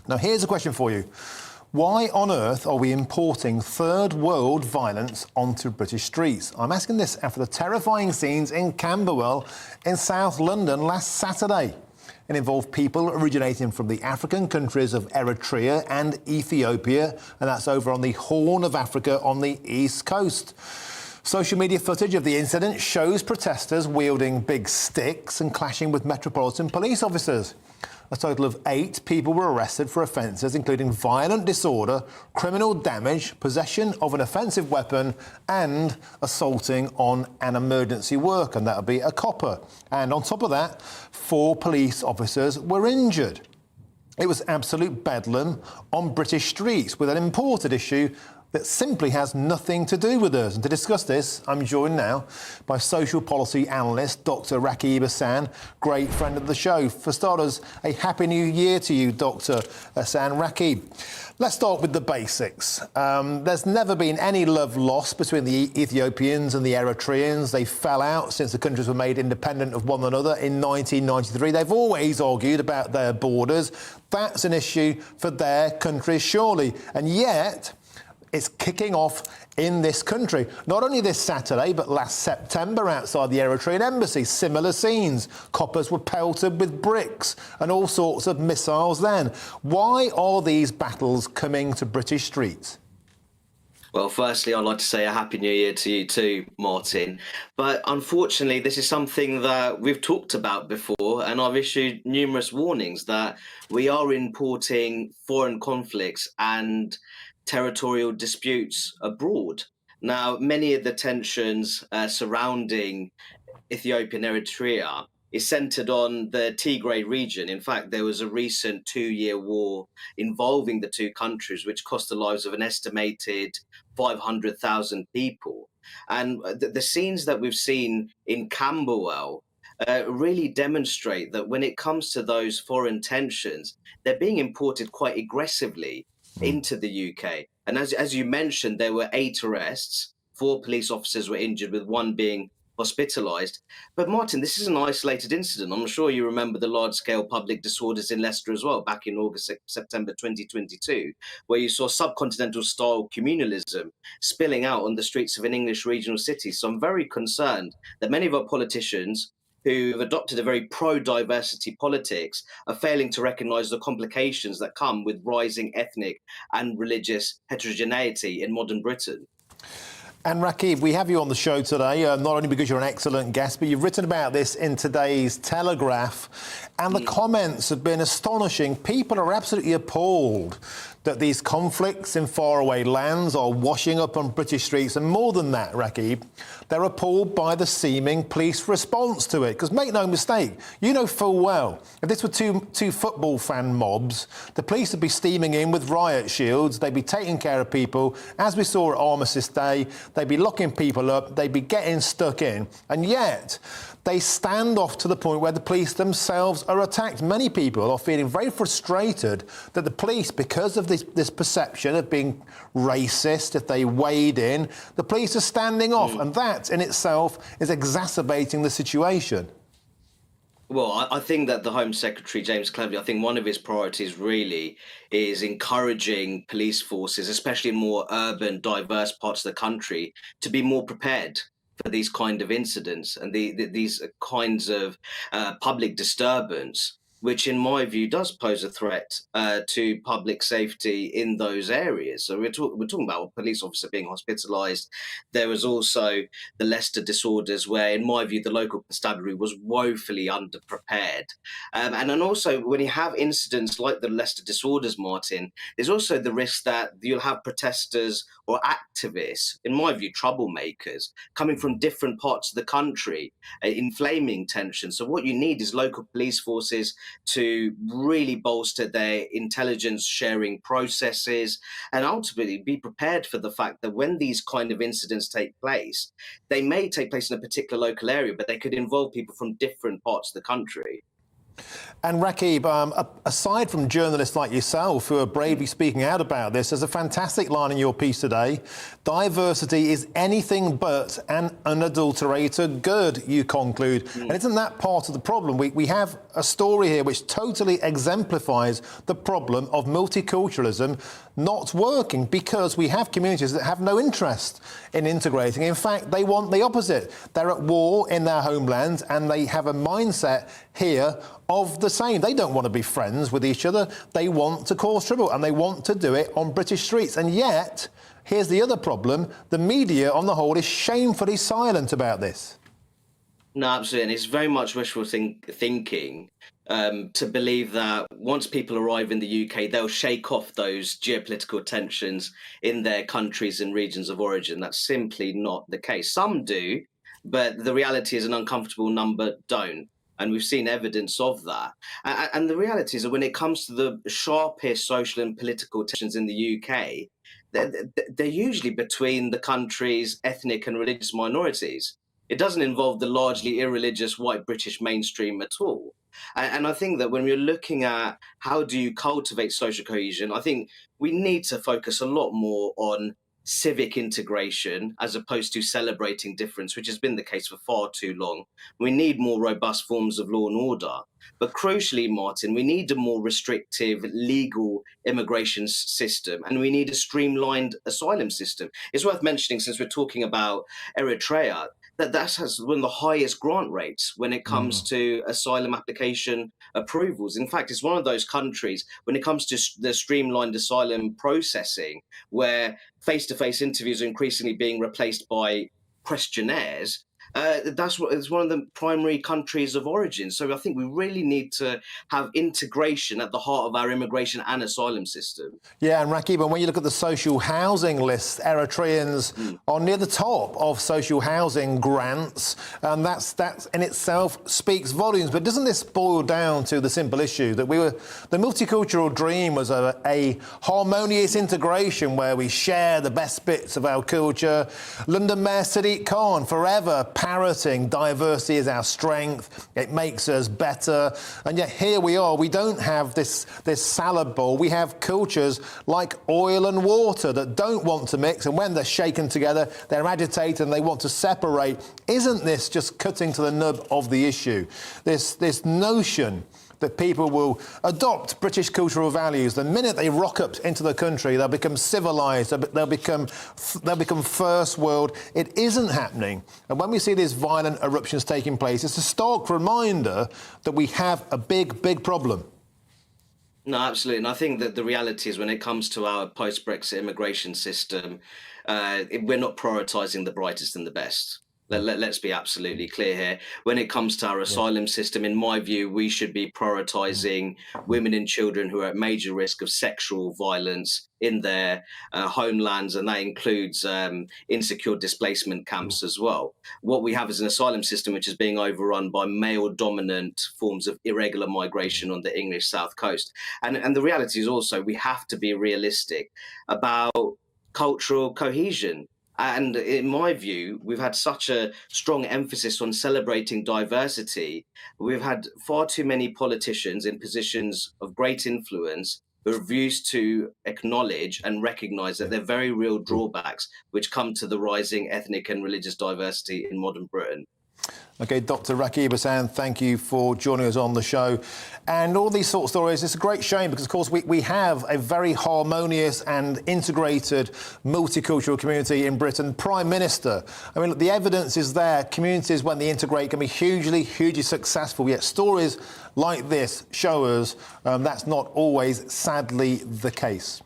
Now, here's a question for you. Why on earth are we importing third world violence onto British streets? I'm asking this after the terrifying scenes in Camberwell in South London last Saturday. It involved people originating from the African countries of Eritrea and Ethiopia, and that's over on the Horn of Africa on the east coast. Social media footage of the incident shows protesters wielding big sticks and clashing with Metropolitan Police officers. A total of 8 people were arrested for offences including violent disorder, criminal damage, possession of an offensive weapon and assaulting on an emergency worker, and that would be a copper. And on top of that, 4 police officers were injured. It was absolute bedlam on British streets with an imported issue that simply has nothing to do with us. And to discuss this, I'm joined now by social policy analyst Dr. Rakib Hassan, great friend of the show. For starters, a happy new year to you, Dr. Hassan. Rakib, let's start with the basics. There's never been any love lost between the Ethiopians and the Eritreans. They fell out since the countries were made independent of one another in 1993. They've always argued about their borders. That's an issue for their countries, surely. And yet, it's kicking off in this country. Not only this Saturday, but last September outside the Eritrean embassy, similar scenes. Coppers were pelted with bricks and all sorts of missiles then. Why are these battles coming to British streets? Well, firstly, I'd like to say a Happy New Year to you too, Martin. But unfortunately, this is something that we've talked about before, and I've issued numerous warnings that we are importing foreign conflicts and territorial disputes abroad. Now, many of the tensions surrounding Ethiopia and Eritrea is centered on the Tigray region. In fact, there was a recent 2-year war involving the two countries, which cost the lives of an estimated 500,000 people. And the scenes that we've seen in Camberwell really demonstrate that when it comes to those foreign tensions, they're being imported quite aggressively into the UK. And as you mentioned, there were 8 arrests, 4 police officers were injured, with 1 being hospitalised. But Martin, this is an isolated incident. I'm sure you remember the large-scale public disorders in Leicester as well, back in August, September 2022, where you saw subcontinental-style communalism spilling out on the streets of an English regional city. So I'm very concerned that many of our politicians who have adopted a very pro-diversity politics are failing to recognise the complications that come with rising ethnic and religious heterogeneity in modern Britain. And Rakib, we have you on the show today, not only because you're an excellent guest, but you've written about this in today's Telegraph, and the comments have been astonishing. People are absolutely appalled that these conflicts in faraway lands are washing up on British streets, and more than that, Rakib, they're appalled by the seeming police response to it. Because make no mistake, you know full well, if this were two football fan mobs, the police would be steaming in with riot shields, they'd be taking care of people. As we saw at Armistice Day, they'd be locking people up, they'd be getting stuck in, and yet they stand off to the point where the police themselves are attacked. Many people are feeling very frustrated that the police, because of this perception of being racist, if they wade in, the police are standing off, and that in itself is exacerbating the situation. Well, I think that the Home Secretary, James Cleverly, I think one of his priorities really is encouraging police forces, especially in more urban, diverse parts of the country, to be more prepared for these kind of incidents and these kinds of public disturbance, which in my view does pose a threat to public safety in those areas. So we're talking about a police officer being hospitalised. There was also the Leicester disorders where, in my view, the local constabulary was woefully underprepared. And then also when you have incidents like the Leicester disorders, Martin, there's also the risk that you'll have protesters or activists, in my view, troublemakers, coming from different parts of the country, inflaming tension. So what you need is local police forces to really bolster their intelligence sharing processes and ultimately be prepared for the fact that when these kind of incidents take place, they may take place in a particular local area, but they could involve people from different parts of the country. And Rakib, aside from journalists like yourself who are bravely speaking out about this, there's a fantastic line in your piece today. Diversity is anything but an unadulterated good, you conclude. And isn't that part of the problem? We have a story here which totally exemplifies the problem of multiculturalism not working, because we have communities that have no interest in integrating. In fact, they want the opposite. They're at war in their homelands and they have a mindset here of the same. They don't want to be friends with each other. They want to cause trouble, and they want to do it on British streets. And yet, here's the other problem. The media on the whole is shamefully silent about this. No, absolutely. And it's very much wishful thinking to believe that once people arrive in the UK, they'll shake off those geopolitical tensions in their countries and regions of origin. That's simply not the case. Some do, but the reality is an uncomfortable number don't. And we've seen evidence of that. And the reality is that when it comes to the sharpest social and political tensions in the UK, they're usually between the country's ethnic and religious minorities. It doesn't involve the largely irreligious white British mainstream at all. And I think that when we're looking at how do you cultivate social cohesion, I think we need to focus a lot more on civic integration as opposed to celebrating difference, which has been the case for far too long. We need more robust forms of law and order. But crucially, Martin, we need a more restrictive legal immigration system, and we need a streamlined asylum system. It's worth mentioning, since we're talking about Eritrea, that has one of the highest grant rates when it comes to asylum application approvals. In fact, it's one of those countries when it comes to the streamlined asylum processing, where face-to-face interviews are increasingly being replaced by questionnaires. It's one of the primary countries of origin. So I think we really need to have integration at the heart of our immigration and asylum system. Yeah, and Rakib, when you look at the social housing list, Eritreans are near the top of social housing grants, and that in itself speaks volumes. But doesn't this boil down to the simple issue that the multicultural dream was a harmonious integration where we share the best bits of our culture? London Mayor Sadiq Khan forever parroting diversity is our strength, it makes us better, and yet here we are, we don't have this salad bowl. We have cultures like oil and water that don't want to mix, and when they're shaken together, they're agitated and they want to separate. Isn't this just cutting to the nub of the issue? This notion that people will adopt British cultural values. The minute they rock up into the country, they'll become civilised, they'll become first world. It isn't happening. And when we see these violent eruptions taking place, it's a stark reminder that we have a big, big problem. No, absolutely. And I think that the reality is when it comes to our post-Brexit immigration system, we're not prioritising the brightest and the best. Let's be absolutely clear here. When it comes to our asylum system, in my view, we should be prioritising women and children who are at major risk of sexual violence in their homelands, and that includes insecure displacement camps as well. What we have is an asylum system which is being overrun by male-dominant forms of irregular migration on the English South Coast. And the reality is also we have to be realistic about cultural cohesion. And in my view, we've had such a strong emphasis on celebrating diversity. We've had far too many politicians in positions of great influence who refuse to acknowledge and recognise that there are very real drawbacks which come to the rising ethnic and religious diversity in modern Britain. OK, Dr. Rakib Hassan, thank you for joining us on the show. And all these sort of stories, it's a great shame because, of course, we have a very harmonious and integrated multicultural community in Britain. Prime Minister, I mean, look, the evidence is there. Communities, when they integrate, can be hugely, hugely successful. Yet stories like this show us that's not always, sadly, the case.